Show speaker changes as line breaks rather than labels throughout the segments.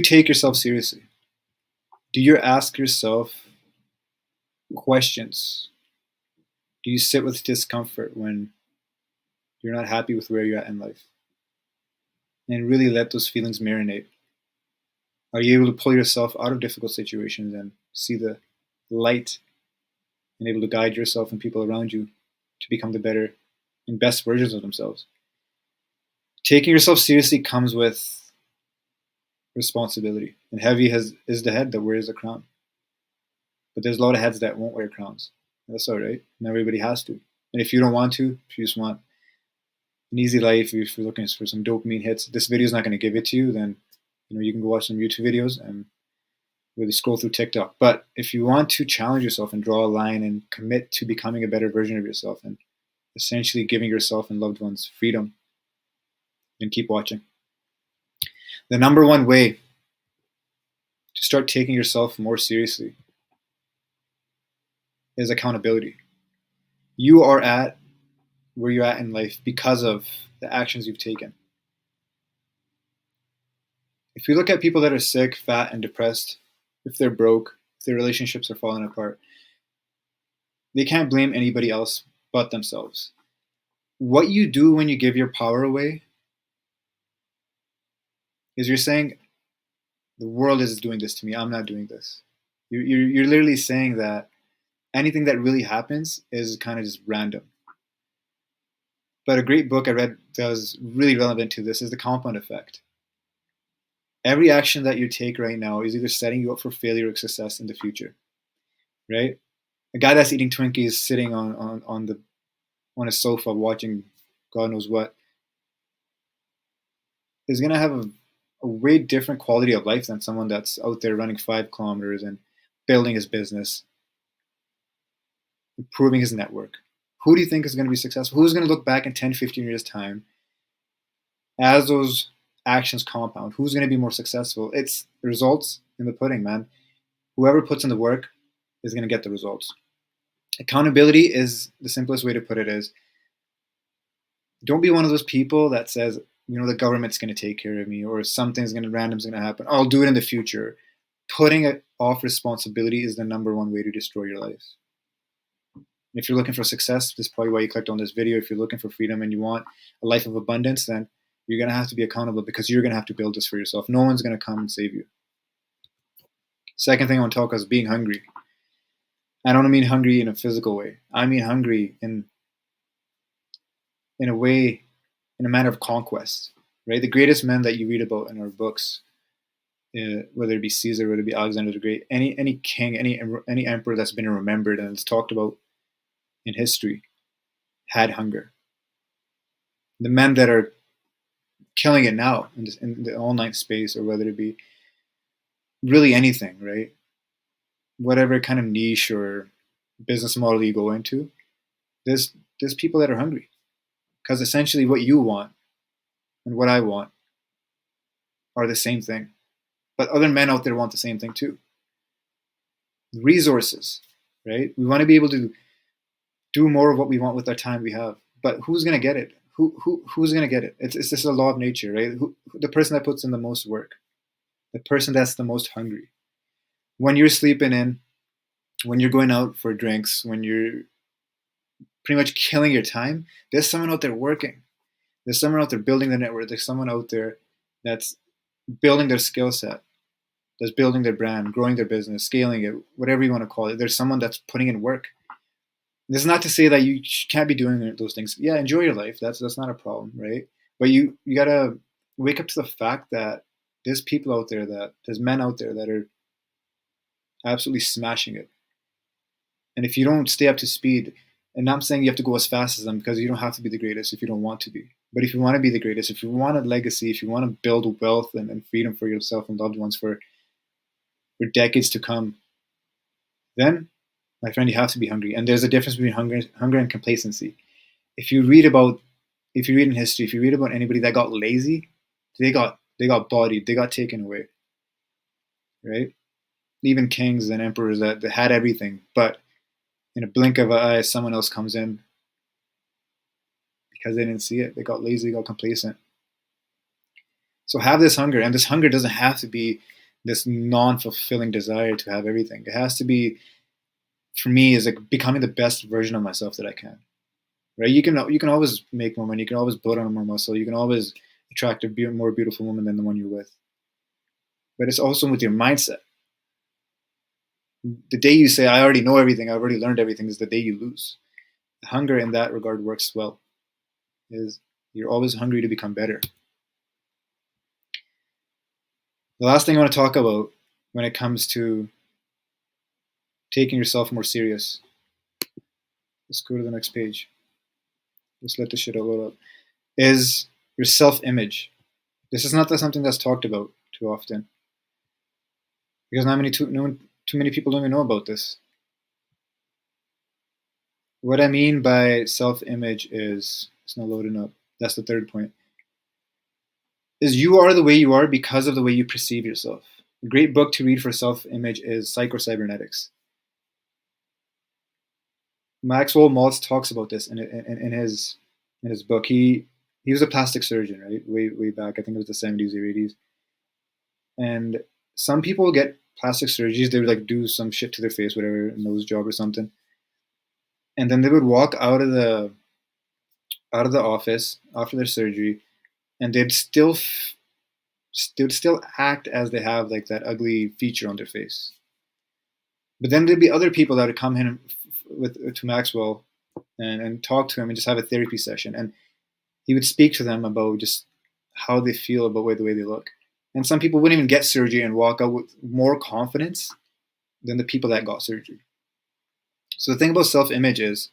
take yourself seriously? Do you ask yourself questions? Do you sit with discomfort when you're not happy with where you're at in life? And really let those feelings marinate. Are you able to pull yourself out of difficult situations and see the light and able to guide yourself and people around you to become the better and best versions of themselves? Taking yourself seriously comes with responsibility, and is the head that wears the crown. But there's a lot of heads that won't wear crowns. That's all right. Not everybody has to. And if you don't want to, if you just want an easy life, if you're looking for some dopamine hits, this video is not going to give it to you. Then you can go watch some YouTube videos and really scroll through TikTok. But if you want to challenge yourself and draw a line and commit to becoming a better version of yourself and essentially giving yourself and loved ones freedom, then keep watching. The number one way to start taking yourself more seriously is accountability. You are at where you're at in life because of the actions you've taken. If you look at people that are sick, fat, and depressed, if they're broke, if their relationships are falling apart, they can't blame anybody else but themselves. What you do when you give your power away is you're saying, the world is doing this to me, I'm not doing this. You're literally saying that anything that really happens is kind of just random. But a great book I read that was really relevant to this is The Compound Effect. Every action that you take right now is either setting you up for failure or success in the future, right? A guy that's eating Twinkies sitting on a sofa watching God knows what is going to have a way different quality of life than someone that's out there running 5 kilometers and building his business, improving his network. Who do you think is going to be successful? Who's going to look back in 10, 15 years' time as those actions compound? Who's going to be more successful? It's the results in the pudding, man. Whoever puts in the work is going to get the results. Accountability is the simplest way to put it is don't be one of those people that says, the government's going to take care of me or something's going to random's going to happen. I'll do it in the future. Putting it off responsibility is the number one way to destroy your life. If you're looking for success, this is probably why you clicked on this video. If you're looking for freedom and you want a life of abundance, then you're going to have to be accountable because you're going to have to build this for yourself. No one's going to come and save you. Second thing I want to talk about is being hungry. I don't mean hungry in a physical way. I mean hungry in a way, in a manner of conquest, right? The greatest men that you read about in our books, whether it be Caesar, whether it be Alexander the Great, any king, any emperor that's been remembered and it's talked about in history, had hunger. The men that are killing it now in the online space, or whether it be really anything, right? Whatever kind of niche or business model you go into, there's people that are hungry. Because essentially what you want and what I want are the same thing. But other men out there want the same thing too. Resources, right? We want to be able to do more of what we want with our time we have. But who's going to get it? Who's going to get it? It's just a law of nature, right? The person that puts in the most work, the person that's the most hungry. When you're sleeping in, when you're going out for drinks, when you're pretty much killing your time, there's someone out there working. There's someone out there building the network. There's someone out there that's building their skill set, that's building their brand, growing their business, scaling it, whatever you want to call it. There's someone that's putting in work. This is not to say that you can't be doing those things. Yeah, enjoy your life. That's not a problem, right? But you gotta wake up to the fact that there's people out there there's men out there that are absolutely smashing it. And if you don't stay up to speed, and I'm saying you have to go as fast as them because you don't have to be the greatest if you don't want to be. But if you want to be the greatest, if you want a legacy, if you want to build wealth and freedom for yourself and loved ones for decades to come, then, my friend, you have to be hungry. And there's a difference between hunger and complacency. If you read in history, if you read about anybody that got lazy, they got bodied, they got taken away, right? Even kings and emperors that had everything, but in a blink of an eye, someone else comes in because they didn't see it. They got lazy, they got complacent. So have this hunger, and this hunger doesn't have to be this non-fulfilling desire to have everything. It has to be, for me, is like becoming the best version of myself that I can. Right? You can always make more money. You can always put on more muscle. You can always attract a more beautiful woman than the one you're with. But it's also with your mindset. The day you say, "I already know everything. I've already learned everything," is the day you lose. Hunger in that regard works well. Is you're always hungry to become better. The last thing I want to talk about when it comes to taking yourself more serious. Let's go to the next page. Just let the shit load up. Is your self-image. This is not something that's talked about too often because too many people don't even know about this. What I mean by self-image is it's not loading up. That's the third point. Is you are the way you are because of the way you perceive yourself. A great book to read for self-image is Psycho-Cybernetics. Maxwell Maltz talks about this in his book. He was a plastic surgeon, right? Way back. I think it was the 70s or 80s. And some people get plastic surgeries. They would like do some shit to their face, whatever, a nose job or something, and then they would walk out of the office after their surgery, and they would still act as they have like that ugly feature on their face. But then there'd be other people that would come in with to Maxwell and talk to him and just have a therapy session, and he would speak to them about just how they feel about the way they look. And some people wouldn't even get surgery and walk out with more confidence than the people that got surgery. So the thing about self-image is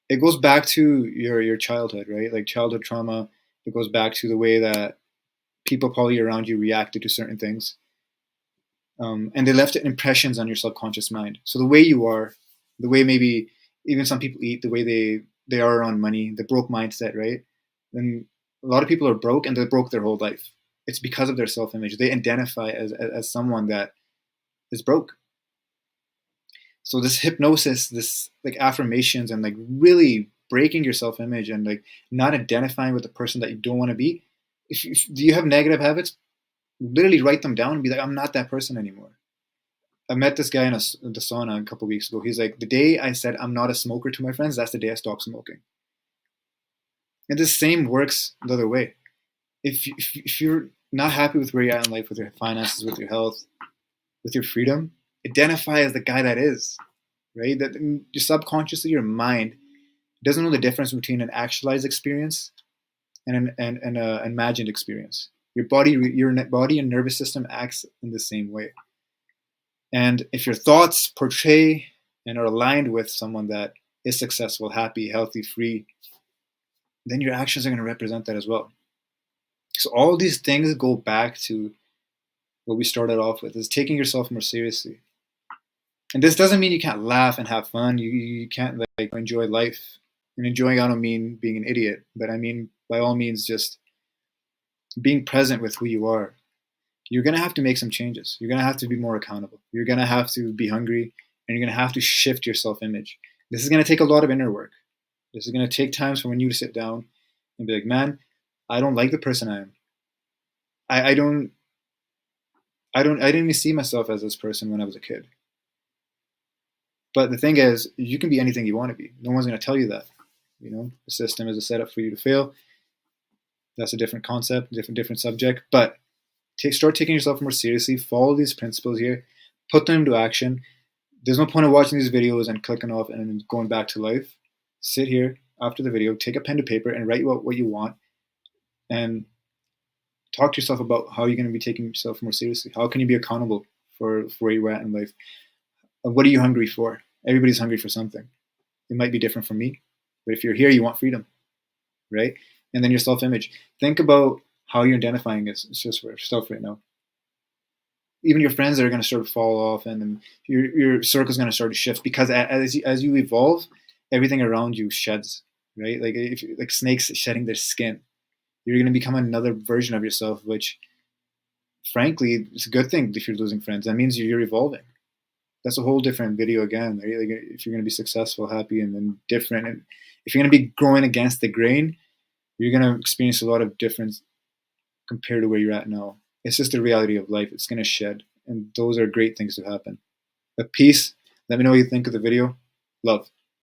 it goes back to your childhood, right? Like childhood trauma. It goes back to the way that people probably around you reacted to certain things, and they left impressions on your subconscious mind. So the way you are, the way maybe even some people eat, the way they are around money, the broke mindset, right? And a lot of people are broke and they broke their whole life. It's because of their self-image. They identify as someone that is broke. So this hypnosis, this like affirmations and like really breaking your self-image and like not identifying with the person that you don't want to be. If do you have negative habits? Literally write them down and be like, I'm not that person anymore. I met this guy in the sauna a couple of weeks ago. He's like, the day I said I'm not a smoker to my friends, that's the day I stopped smoking. And the same works the other way. If you're not happy with where you're at in life, with your finances, with your health, with your freedom, identify as the guy that is, right? That your subconsciously, your mind doesn't know the difference between an actualized experience and an imagined experience. Your body and nervous system acts in the same way. And if your thoughts portray and are aligned with someone that is successful, happy, healthy, free, then your actions are going to represent that as well. So all these things go back to what we started off with, is taking yourself more seriously. And this doesn't mean you can't laugh and have fun. You can't like enjoy life. And enjoying, I don't mean being an idiot, but I mean by all means just being present with who you are. You're gonna have to make some changes. You're gonna have to be more accountable. You're gonna have to be hungry, and you're gonna have to shift your self-image. This is gonna take a lot of inner work. This is gonna take time for you to sit down and be like, man, I don't like the person I am. I don't I didn't even see myself as this person when I was a kid. But the thing is, you can be anything you want to be. No one's going to tell you that. You know, the system is a setup for you to fail. That's a different concept, different subject. But start taking yourself more seriously. Follow these principles here. Put them into action. There's no point in watching these videos and clicking off and going back to life. Sit here after the video, take a pen to paper, and write what you want, and talk to yourself about how you're going to be taking yourself more seriously. How can you be accountable for where you're at in life? What are you hungry for? Everybody's hungry for something. It might be different from me, but if you're here, you want freedom, right? And then your self-image. Think about how you're identifying yourself right now. Even your friends are going to sort of fall off, and then your circle's going to start to shift because as you evolve, everything around you sheds, right? Like if like snakes shedding their skin, you're going to become another version of yourself, which, frankly, it's a good thing if you're losing friends. That means you're evolving. That's a whole different video again. Right? Like if you're going to be successful, happy, and then different, and if you're going to be growing against the grain, you're going to experience a lot of different compared to where you're at now. It's just the reality of life. It's going to shed. And those are great things to happen. But peace. Let me know what you think of the video. Love.